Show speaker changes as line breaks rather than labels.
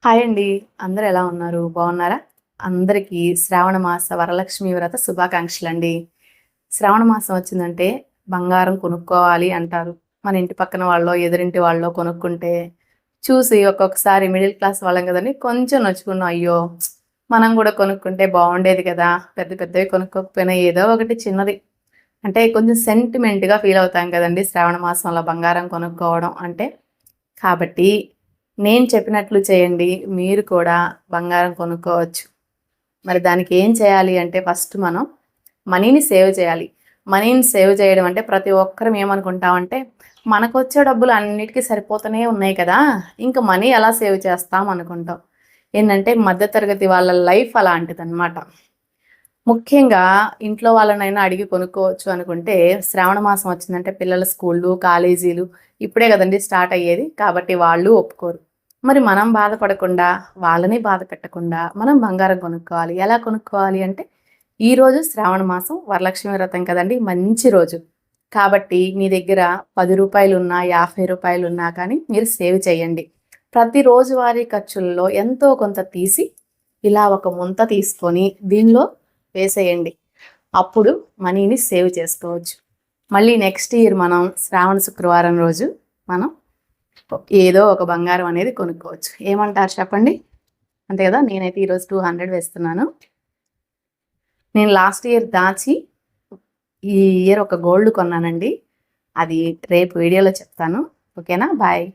Hi అండి. అందరూ ఎలా ఉన్నారు? బాగున్నారా? అందరికీ శ్రావణ మాస వరలక్ష్మి వ్రత శుభాకాంక్షలండి. శ్రావణ మాసం వచ్చిందంటే బంగారం కొనుక్కోవాలి అంటారు. మన ఇంటి పక్కన వాళ్ళో, ఎదురింటి వాళ్ళో కొనుక్కుంటే చూసి ఒక్కొక్కసారి మిడిల్ క్లాస్ వాళ్ళం కదండీ! కొంచెం నొచ్చుకున్నాం. అయ్యో! మనం కూడా కొనుక్కుంటే బాగుండేది కదా! పెద్ద పెద్దవి కొనుక్కోకపోయినా ఏదో ఒకటి చిన్నది అంటే కొంచెం సెంటిమెంట్‌గా ఫీల్ అవుతాం కదండీ! శ్రావణ మాసంలో బంగారం కొనుక్కోవడం అంటే. కాబట్టి నేను చెప్పినట్లు చేయండి. మీరు కూడా బంగారం కొనుక్కోవచ్చు. మరి దానికి ఏం చేయాలి అంటే ఫస్ట్ మనం మనీని సేవ్ చేయాలి. మనీని సేవ్ చేయడం అంటే ప్రతి ఒక్కరం ఏమనుకుంటామంటే మనకొచ్చే డబ్బులు అన్నిటికి సరిపోతూనే ఉన్నాయి కదా! ఇంక మనీ ఎలా సేవ్ చేస్తాం అనుకుంటాం. ఏంటంటే మధ్య తరగతి వాళ్ళ లైఫ్ అలాంటిదనమాట. ముఖ్యంగా ఇంట్లో వాళ్ళనైనా అడిగి కొనుక్కోవచ్చు అనుకుంటే శ్రావణ మాసం వచ్చిందంటే పిల్లల స్కూళ్ళు, కాలేజీలు ఇప్పుడే కదండీ స్టార్ట్ అయ్యేది. కాబట్టి వాళ్ళు ఒప్పుకోరు. మరి మనం బాధపడకుండా, వాళ్ళని బాధ పెట్టకుండా మనం బంగారం కొనుక్కోవాలి. ఎలా కొనుక్కోవాలి అంటే ఈరోజు శ్రావణ మాసం వరలక్ష్మి వ్రతం కదండీ! మంచి రోజు. కాబట్టి మీ దగ్గర రూ. 10 ఉన్నా, రూ. 50 ఉన్నా కానీ మీరు సేవ్ చేయండి. ప్రతి రోజువారీ ఖర్చుల్లో ఎంతో కొంత తీసి ఇలా ఒక ముంత తీసుకొని దీనిలో వేసేయండి. అప్పుడు మనీని సేవ్ చేసుకోవచ్చు. మళ్ళీ నెక్స్ట్ ఇయర్ మనం శ్రావణ శుక్రవారం రోజు మనం ఏదో ఒక బంగారం అనేది కొనుక్కోవచ్చు. ఏమంటారు చెప్పండి? అంతే కదా! నేనైతే ఈరోజు 200 వేస్తున్నాను. నేను లాస్ట్ ఇయర్ దాచి ఈ ఇయర్ ఒక గోల్డ్ కొన్నానండి. అది రేపు వీడియోలో చెప్తాను. ఓకేనా? బాయ్.